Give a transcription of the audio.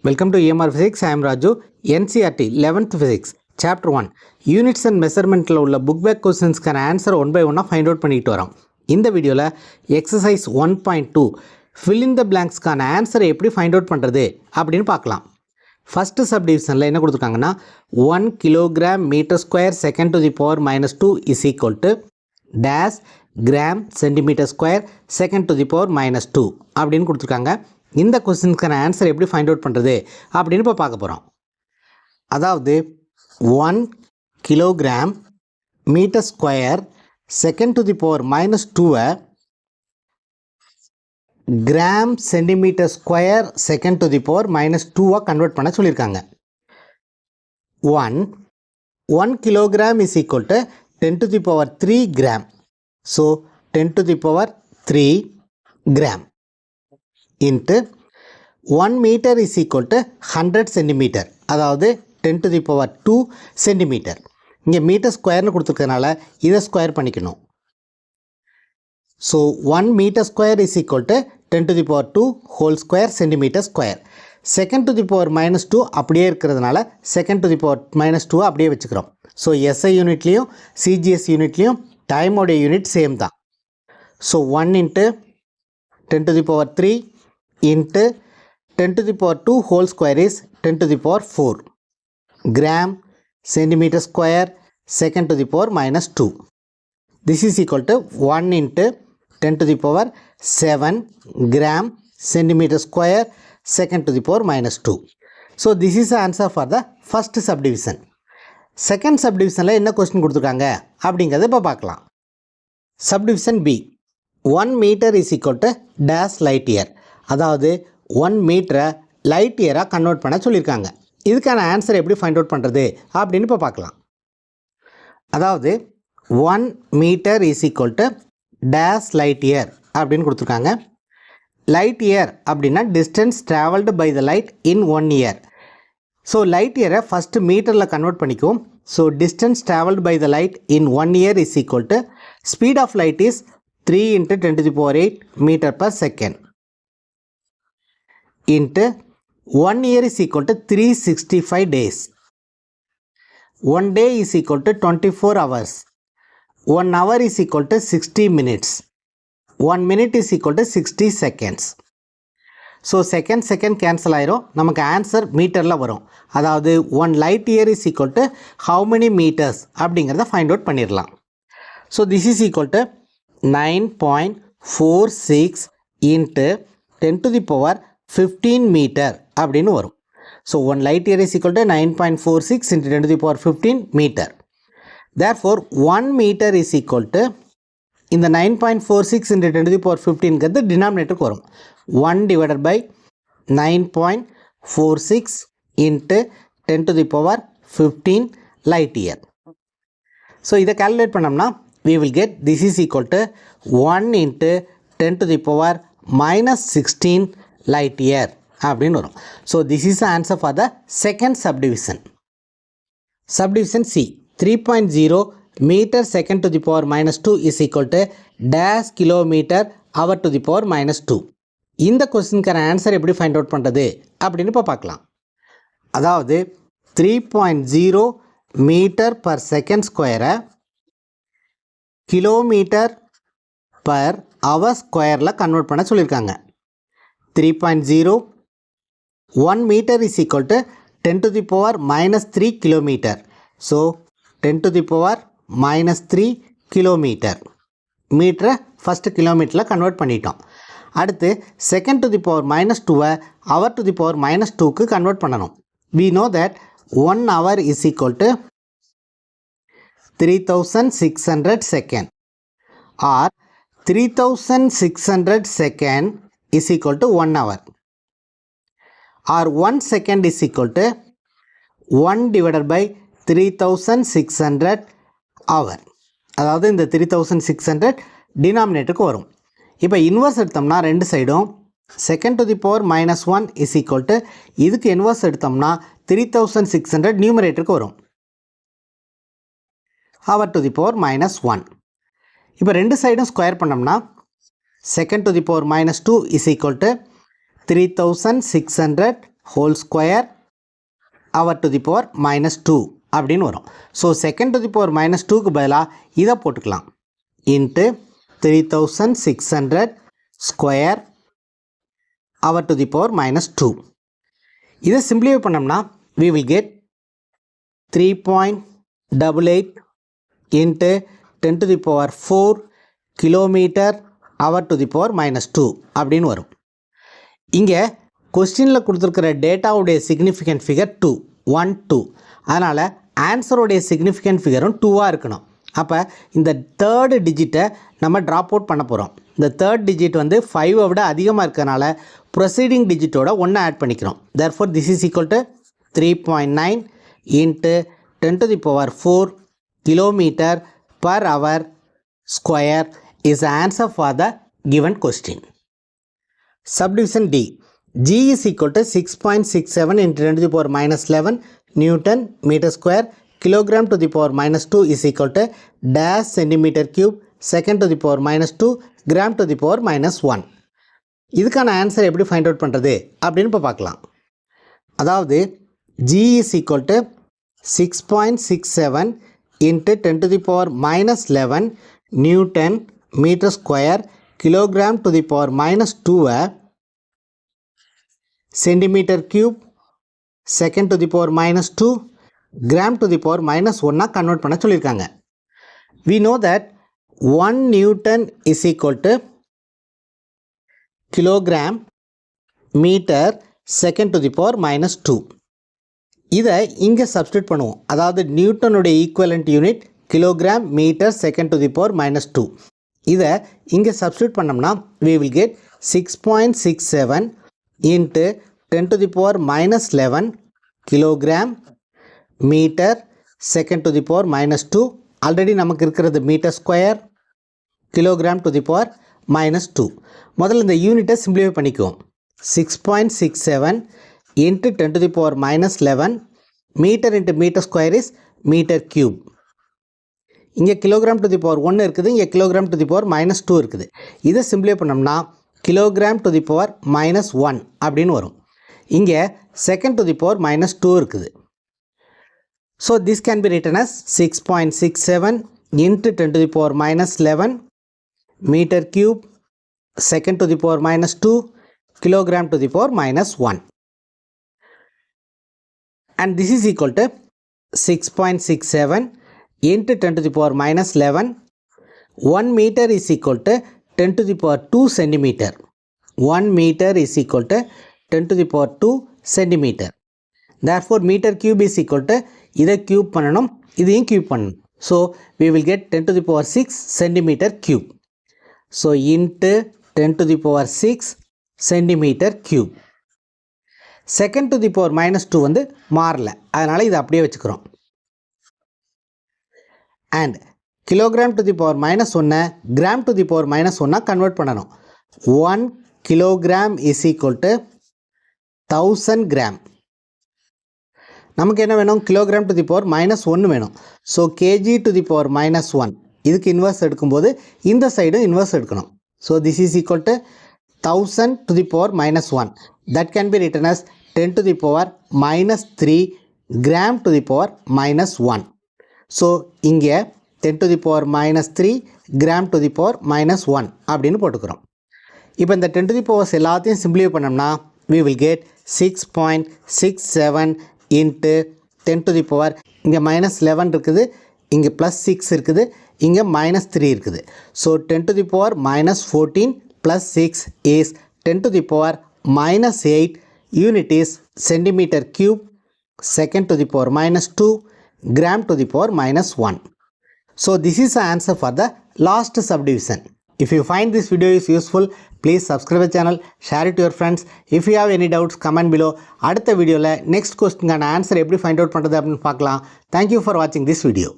Welcome to EMR Physics. I am Raju. NCERT 11th Physics Chapter 1 Units and Measurement உள்ள book back questions can answer one by one find out பண்ணிட்டு வரோம். இந்த வீடியோல exercise 1.2 fill in the blanks கான ஆன்சரை எப்படி find out பண்றது அப்படினு பார்க்கலாம். First subdivisionல என்ன கொடுத்திருக்காங்கன்னா 1 kilogram meter square second to the power minus 2 is equal to dash gram centimeter square second to the power minus 2 அப்படினு கொடுத்திருக்காங்க. இந்த क्वेश्चनஸ்க்கான ஆன்சர் எப்படி ஃபைண்ட் அவுட் பண்றது அப்படினு இப்ப பார்க்க போறோம். அதாவது 1 kilogram metre square second to the power minus 2 gram centimetre square second to the power minus 2 convert பண்ண சொல்லிருக்காங்க. 1 kilogram is equal to 10 to the power 3 gram. So 10 to the power 3 gram into 1 meter is equal to 100 centimeter. அதாவது 10 to the power 2 centimeter. இங்கே metre ஸ்கொயர்னு கொடுத்துருக்கனால இதை square பண்ணிக்கணும். So 1 meter square is equal to 10 to the power 2 whole square centimeter square. Second to the power minus 2 அப்படியே இருக்கிறதுனால second to the power minus 2 அப்படியே வச்சுக்கிறோம். So SI யூனிட்லேயும் CGS யூனிட்லேயும் டைமோடைய யூனிட் சேம் தான். So 1 into 10 to the power 3 into 10 to the power 2 whole square is 10 to the power 4 gram centimeter square second to the power minus 2. This is equal to 1 into 10 to the power 7 gram centimeter square second to the power minus 2. So this is the answer for the first subdivision. Second subdivisionல என்ன question கொடுத்திருக்காங்க அப்படிங்கறத இப்ப பார்க்கலாம். Subdivision B 1 meter is equal to dash light year. அதாவது 1 மீட்டரை light இயராக convert பண்ண சொல்லியிருக்காங்க. இதுக்கான ஆன்சர் எப்படி ஃபைண்ட் அவுட் பண்ணுறது அப்படின்னு இப்போ பார்க்கலாம். அதாவது 1 metre is equal to dash light year அப்படின்னு கொடுத்துருக்காங்க. லைட் இயர் அப்படின்னா distance travelled by the light in 1 year. So light இயரை ஃபஸ்ட்டு மீட்டரில் கன்வெர்ட் பண்ணிக்குவோம். So distance travelled by the light in 1 year is equal to speed of light is 3 into 10 to the power 8 meter per second into 1 year is equal to 365 days. 1 day is equal to 24 hours. 1 hour is equal to 60 minutes. 1 minute is equal to 60 seconds. So second cancel ஆயிரும். நமக்கு answer மீட்டரில் வரும். அதாவது 1 light year is equal to how many meters அப்படிங்கிறத find out பண்ணிடலாம். So this is equal to 9.46 into 10 to the power 15 meter அப்படின்னு வரும். So 1 light year is equal to 9.46 into 10 to the power 15 meter. Therefore 1 meter is equal to இந்த 9.46 into 10 to the power 15 ங்கிறது டினாமினேட்டருக்கு வரும். 1 divided by 9.46 into 10 to the power 15 light year. So இதை calculate பண்ணோம்னா we will get this is equal to 1 into 10 to the power minus 16 light year அப்படின்னு வரும். So this is the answer for the second subdivision. Subdivision C 3.0 meter second to the power minus 2 is equal to dash kilometer hour to the power minus 2. இந்த கொஸ்டினுக்கான answer எப்படி find out பண்ணுறது அப்படின்னு இப்போ பார்க்கலாம். அதாவது 3.0 மீட்டர் பர் செகண்ட் ஸ்கொயரை kilometre per hour ஸ்கொயரில் கன்வெர்ட் பண்ண சொல்லியிருக்காங்க. 3.0 1 metre is equal to 10 to the power minus 3 kilometre. So 10 to the power minus 3 kilometre. மீட்டரை ஃபஸ்ட்டு கிலோமீட்டரில் கன்வெர்ட் பண்ணிட்டோம். அடுத்து second to the power minus 2 hour to the power minus 2க்கு convert பண்ணணும். we know that 1 hour is equal to 3600 second or 3600 second is equal to 1 hour or 1 second is equal to 1 divided by 3600 hour. அதாவது இந்த 3600 டினாமினேட்டருக்கு வரும். இப்போ inverse எடுத்தோம்னா ரெண்டு சைடும் second to the power minus 1 is equal to இதுக்கு inverse எடுத்தோம்னா 3600 நியூமரேட்டருக்கு வரும். hour to the power minus 1. இப்போ ரெண்டு சைடும் ஸ்கொயர் பண்ணோம்னா second to the power minus 2 is equal to 3600 whole square hour to the power minus 2 அப்படின்னு வரும். So second to the power minus 2க்கு பதிலாக இதை போட்டுக்கலாம். Into 3600 square hour to the power minus 2. இதை சிம்பிளிஃபை பண்ணோம்னா we will get 3.88 into 10 to the power 4 kilometer hour to the power minus 2 அப்படின்னு வரும். இங்கே கொஸ்டினில் கொடுத்துருக்கிற டேட்டாவுடைய சிக்னிஃபிகண்ட் ஃபிகர் 2 1 2. அதனால் ஆன்சருடைய சிக்னிஃபிகண்ட் ஃபிகரும் 2ஆக இருக்கணும். அப்போ இந்த தேர்டு டிஜிட்டை நம்ம ட்ராப் அவுட் பண்ண போகிறோம். இந்த தேர்ட் டிஜிட் வந்து 5ஐ விட அதிகமாக இருக்கிறனால ப்ரொசீடிங் டிஜிட்டோட 1 ஆட் பண்ணிக்கிறோம். therefore this is equal to 3.9 into 10 to the power 4 kilometer per hour square is the answer for the given question. Subdivision D. G is equal to 6.67 into 10 to the power minus 11 Newton meter square kilogram to the power minus 2 is equal to dash centimeter cube second to the power minus 2 gram to the power minus 1. இதுக்கான answer எப்படி find out பண்ணுறது அப்படின்னு இப்போ பார்க்கலாம். அதாவது G is equal to 6.67 into 10 to the power minus 11 Newton meter square kilogram to the power minus 2 centimeter cube second to the power minus 2 gram to the power minus 1 convert பண்ண சொல்லியிருக்காங்க. We know that 1 Newton is equal to kilogram meter second to the power minus 2. இதை இங்கே substitute பண்ணுவோம். அதாவது நியூட்டனுடைய equivalent unit kilogram metre second to the power minus 2. இதை இங்கே substitute பண்ணோம்னா we will get 6.67 into 10 to the power minus 11 kilogram meter second to the power minus 2. Already நமக்கு இருக்கிறது metre square kilogram to the power minus 2. முதல்ல இந்த யூனிட்டை simplify பண்ணிக்குவோம். 6.67 into 10 to the power minus 11 meter into meter square is meter cube. இங்கே kilogram to the power 1 இருக்குது, இங்கே kilogram to the power minus 2 இருக்குது. இதை சிம்பிளிஃபை பண்ணோம்னா kilogram to the power minus 1 அப்படின்னு வரும். இங்கே second to the power minus 2 இருக்குது. So this can be written as 6.67 into 10 to the power minus 11 meter cube second to the power minus 2 kilogram to the power minus 1. And this is equal to 6.67 into 10 to the power minus 11. 1 meter is equal to 10 to the power 2 centimeter. 1 meter is equal to 10 to the power 2 centimeter. Therefore meter cube is equal to இதை cube பண்ணணும், இதையும் cube பண்ணணும். So we will get 10 to the power 6 centimeter cube. So into 10 to the power 6 centimeter cube. Second to the power minus 2 வந்து மாறல, அதனால் இதை அப்படியே வச்சுக்கிறோம். And kilogram to the power minus 1 gram to the power minus 1 convert பண்ணணும். 1 kilogram is equal to 1000 gram. நமக்கு என்ன வேணும்? Kilogram to the power minus 1 வேணும். So KG to the power minus 1 இதுக்கு இன்வெர்ஸ் எடுக்கும்போது இந்த சைடும் இன்வெர்ஸ் எடுக்கணும். So this is equal to 1000 to the power minus 1. That can be written as 10 to the power minus 3 gram to the power minus 1. So இங்கே 10 to the power minus 3 gram to the power minus 1 அப்படின்னு போட்டுக்கிறோம். இப்போ இந்த 10 to the powers எல்லாத்தையும் simplify பண்ணோம்னா we will get 6.67 into 10 to the power இங்கே minus 11 இருக்குது, இங்கே plus 6 இருக்குது, இங்கே minus 3 இருக்குது. So 10 to the power minus 14 plus 6 is 10 to the power minus 8. Unit is centimeter cube second to the power minus 2 gram to the power minus 1. So this is the answer for the last subdivision. If you find this video is useful, please subscribe the channel, share it to your friends. If you have any doubts, comment below. அடுத்த வீடியோவில் next question answer எப்படி find out பண்ணுறது அப்படின்னு பார்க்கலாம். Thank you for watching this video.